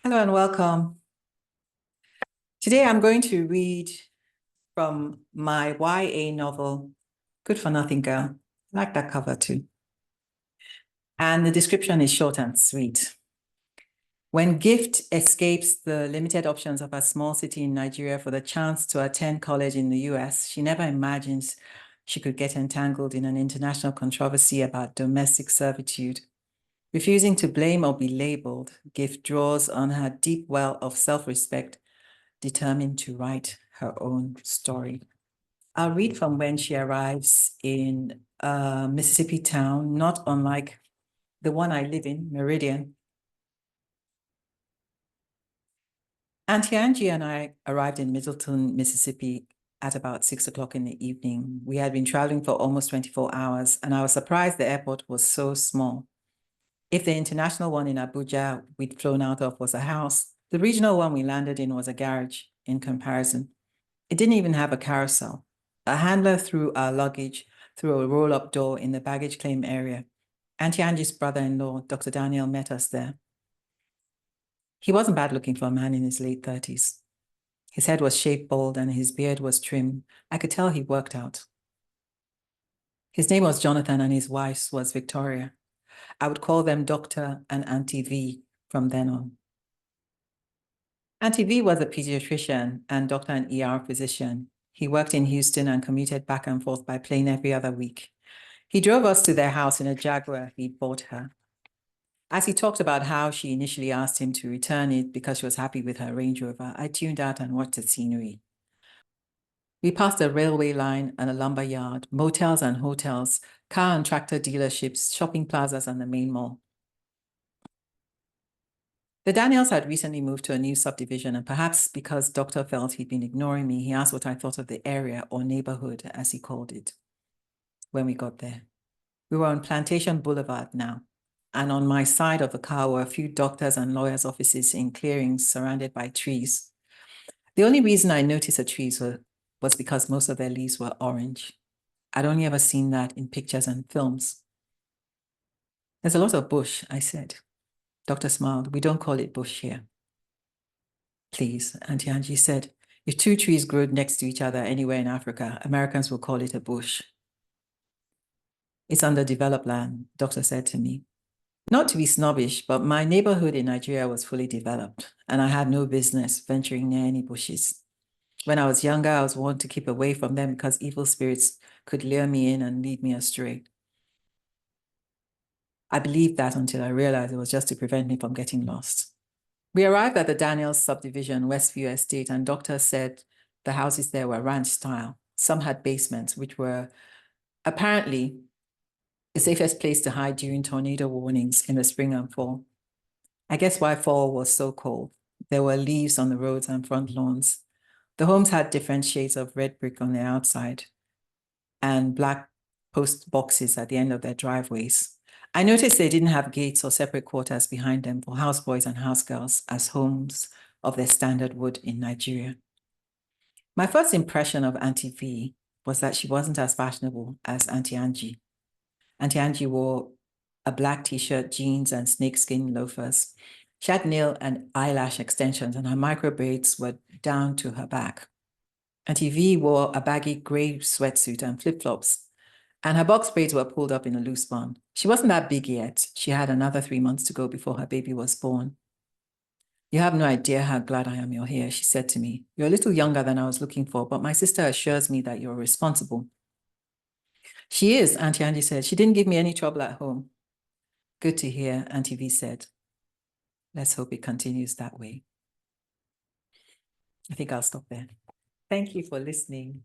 Hello and welcome. Today I'm going to read from my YA novel, Good for Nothing Girl. I like that cover too. And the description is short and sweet. When Gift escapes the limited options of a small city in Nigeria for the chance to attend college in the US, she never imagines she could get entangled in an international controversy about domestic servitude. Refusing to blame or be labeled, Gift draws on her deep well of self-respect, determined to write her own story. I'll read from when she arrives in a Mississippi town, not unlike the one I live in, Meridian. Auntie Angie and I arrived in Middleton, Mississippi at about 6 o'clock in the evening. We had been traveling for almost 24 hours, and I was surprised the airport was so small. If the international one in Abuja we'd flown out of was a house, the regional one we landed in was a garage in comparison. It didn't even have a carousel. A handler threw our luggage through a roll-up door in the baggage claim area. Auntie Angie's brother-in-law, Dr. Daniel, met us there. He wasn't bad looking for a man in his late 30s. His head was shaved bald and his beard was trim. I could tell he worked out. His name was Jonathan and his wife's was Victoria. I would call them Dr. and Auntie V from then on. Auntie V was a pediatrician and Dr. and ER physician. He worked in Houston and commuted back and forth by plane every other week. He drove us to their house in a Jaguar he'd bought her. As he talked about how she initially asked him to return it because she was happy with her Range Rover, I tuned out and watched the scenery. We passed a railway line and a lumber yard, motels and hotels, car and tractor dealerships, shopping plazas, and the main mall. The Daniels had recently moved to a new subdivision, and perhaps because Doctor felt he'd been ignoring me, he asked what I thought of the area or neighborhood, as he called it, when we got there. We were on Plantation Boulevard now, and on my side of the car were a few doctors' and lawyers' offices in clearings surrounded by trees. The only reason I noticed the trees was because most of their leaves were orange. I'd only ever seen that in pictures and films. There's a lot of bush, I said. Doctor smiled. We don't call it bush here. Please, Auntie Angie said, if two trees grow next to each other anywhere in Africa, Americans will call it a bush. It's underdeveloped land, Doctor said to me. Not to be snobbish, but my neighborhood in Nigeria was fully developed, and I had no business venturing near any bushes. When I was younger, I was warned to keep away from them because evil spirits could lure me in and lead me astray. I believed that until I realized it was just to prevent me from getting lost. We arrived at the Daniels subdivision, Westview Estate, and Doctor said the houses there were ranch style. Some had basements, which were apparently the safest place to hide during tornado warnings in the spring and fall. I guess why fall was so cold. There were leaves on the roads and front lawns. The homes had different shades of red brick on their outside and black post boxes at the end of their driveways. I noticed they didn't have gates or separate quarters behind them for houseboys and housegirls as homes of their standard would in Nigeria. My first impression of Auntie V was that she wasn't as fashionable as Auntie Angie. Auntie Angie wore a black t-shirt, jeans, and snakeskin loafers. She had nail and eyelash extensions, and her micro braids were down to her back. Auntie V wore a baggy gray sweatsuit and flip-flops, and her box braids were pulled up in a loose bun. She wasn't that big yet. She had another 3 months to go before her baby was born. You have no idea how glad I am you're here, she said to me. You're a little younger than I was looking for, but my sister assures me that you're responsible. She is, Auntie Angie said. She didn't give me any trouble at home. Good to hear, Auntie V said. Let's hope it continues that way. I think I'll stop there. Thank you for listening.